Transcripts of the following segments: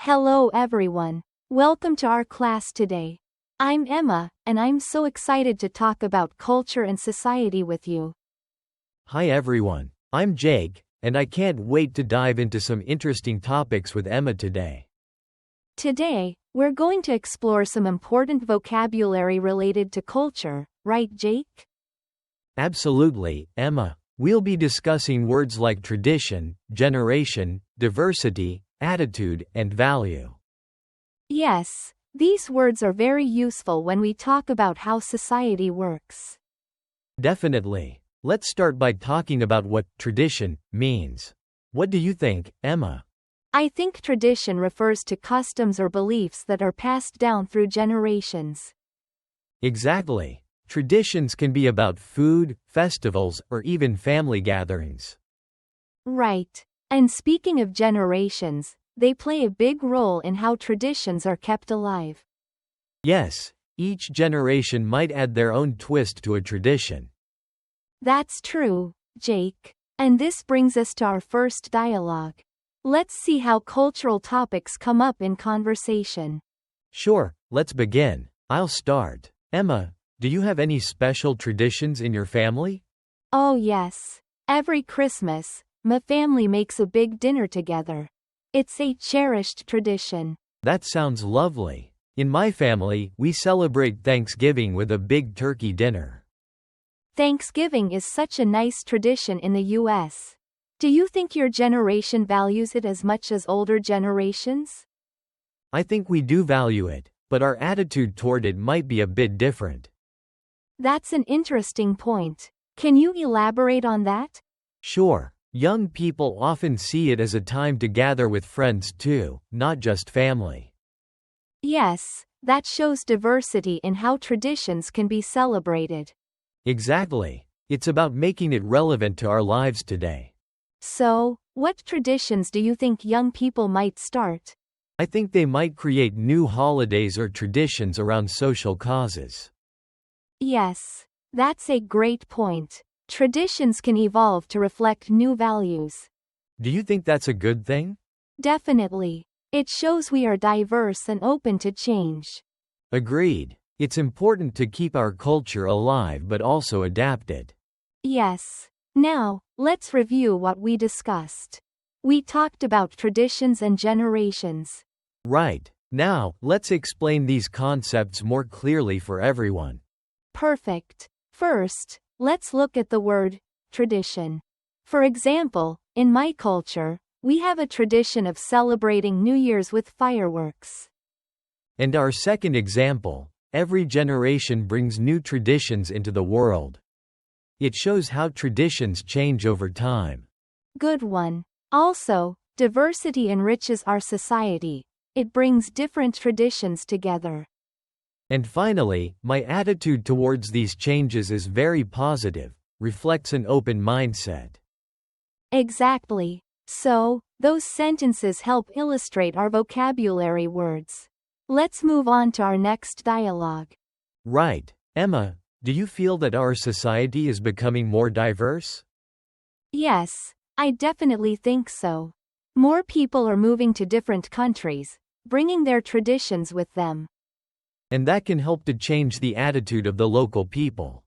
Hello everyone. Welcome to our class today. I'm Emma, and I'm so excited to talk about culture and society with you. Hi everyone, I'm Jake, and I can't wait to dive into some interesting topics with Emma today. Today, we're going to explore some important vocabulary related to culture, right, Jake? Absolutely, Emma. We'll be discussing words like tradition, generation, diversity, attitude, and value. Yes, these words are very useful when we talk about how society works. Definitely. Let's start by talking about what tradition means. What do you think, Emma? I think tradition refers to customs or beliefs that are passed down through generations. Exactly. Traditions can be about food, festivals, or even family gatherings. Right. And speaking of generations, they play a big role in how traditions are kept alive. Yes, each generation might add their own twist to a tradition. That's true, Jake. And this brings us to our first dialogue. Let's see how cultural topics come up in conversation. Sure, let's begin. I'll start. Emma, do you have any special traditions in your family? Oh yes. Every Christmas, my family makes a big dinner together. It's a cherished tradition. That sounds lovely. In my family, we celebrate Thanksgiving with a big turkey dinner. Thanksgiving is such a nice tradition in the US. Do you think your generation values it as much as older generations? I think we do value it, but our attitude toward it might be a bit different. That's an interesting point. Can you elaborate on that? Sure, young people often see it as a time to gather with friends too, not just family. Yes, that shows diversity in how traditions can be celebrated. Exactly. It's about making it relevant to our lives today. So, what traditions do you think young people might start? I think they might create new holidays or traditions around social causes. Yes, that's a great point. Traditions can evolve to reflect new values. Do you think that's a good thing? Definitely. It shows we are diverse and open to change. Agreed. It's important to keep our culture alive but also adapt it. Yes. Now, let's review what we discussed. We talked about traditions and generations. Right. Now, let's explain these concepts more clearly for everyone. Perfect. First, let's look at the word tradition. For example, in my culture, we have a tradition of celebrating New Year's with fireworks. And our second example, every generation brings new traditions into the world. It shows how traditions change over time. Good one. Also, diversity enriches our society. It brings different traditions together. And finally, my attitude towards these changes is very positive, reflects an open mindset. Exactly. So, those sentences help illustrate our vocabulary words. Let's move on to our next dialogue. Right. Emma, do you feel that our society is becoming more diverse? Yes, I definitely think so. More people are moving to different countries, bringing their traditions with them. And that can help to change the attitude of the local people.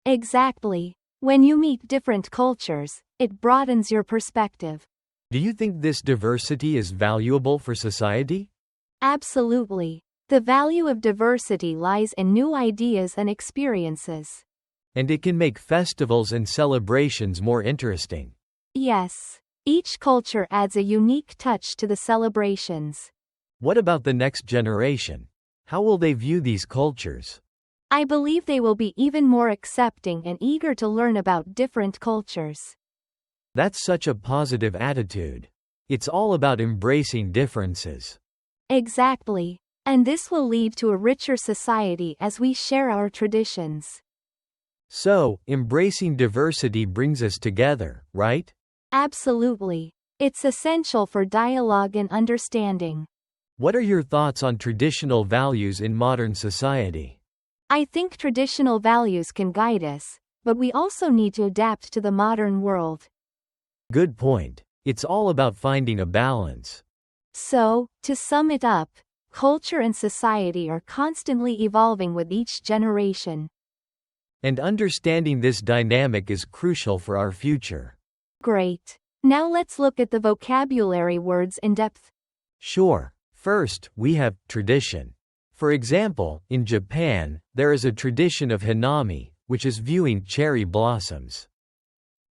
Exactly. When you meet different cultures, it broadens your perspective. Do you think this diversity is valuable for society? Absolutely. The value of diversity lies in new ideas and experiences. And it can make festivals and celebrations more interesting. Yes. Each culture adds a unique touch to the celebrations. What about the next generation? How will they view these cultures? I believe they will be even more accepting and eager to learn about different cultures. That's such a positive attitude. It's all about embracing differences. Exactly. And this will lead to a richer society as we share our traditions. So, embracing diversity brings us together, right? Absolutely. It's essential for dialogue and understanding. What are your thoughts on traditional values in modern society? I think traditional values can guide us, but we also need to adapt to the modern world. Good point. It's all about finding a balance. So, to sum it up, culture and society are constantly evolving with each generation. And understanding this dynamic is crucial for our future. Great. Now let's look at the vocabulary words in depth. Sure. First, we have tradition. For example, in Japan, there is a tradition of hanami, which is viewing cherry blossoms.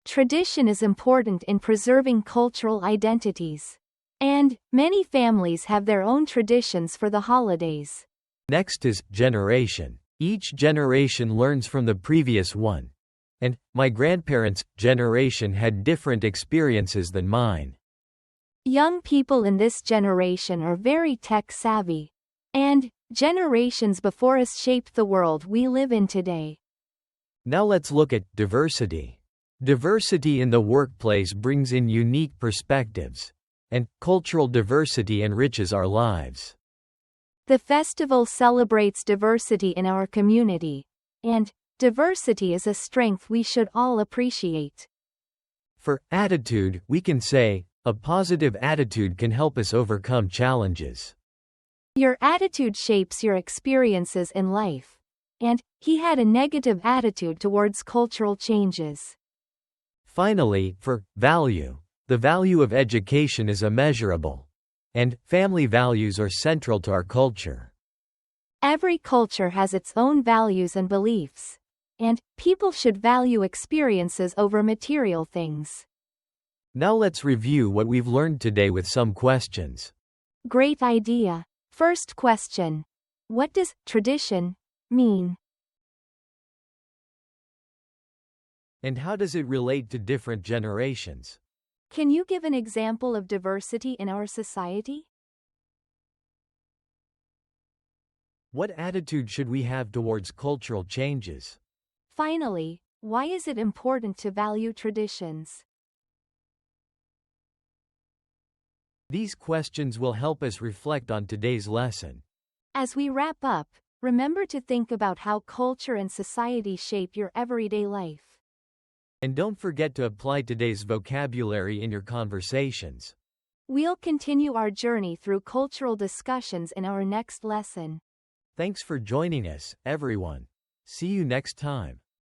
Tradition is important in preserving cultural identities. And many families have their own traditions for the holidays. Next is generation. Each generation learns from the previous one. And my grandparents' generation had different experiences than mine. Young people in this generation are very tech-savvy. And generations before us shaped the world we live in today. Now let's look at diversity. Diversity in the workplace brings in unique perspectives. And cultural diversity enriches our lives. The festival celebrates diversity in our community. And diversity is a strength we should all appreciate. For attitude, we can say, a positive attitude can help us overcome challenges. Your attitude shapes your experiences in life. And he had a negative attitude towards cultural changes. Finally, for value, the value of education is immeasurable. And family values are central to our culture. Every culture has its own values and beliefs. And people should value experiences over material things. Now let's review what we've learned today with some questions. Great idea. First question. What does tradition mean? And how does it relate to different generations? Can you give an example of diversity in our society? What attitude should we have towards cultural changes? Finally, why is it important to value traditions? These questions will help us reflect on today's lesson. As we wrap up, remember to think about how culture and society shape your everyday life. And don't forget to apply today's vocabulary in your conversations. We'll continue our journey through cultural discussions in our next lesson. Thanks for joining us, everyone. See you next time.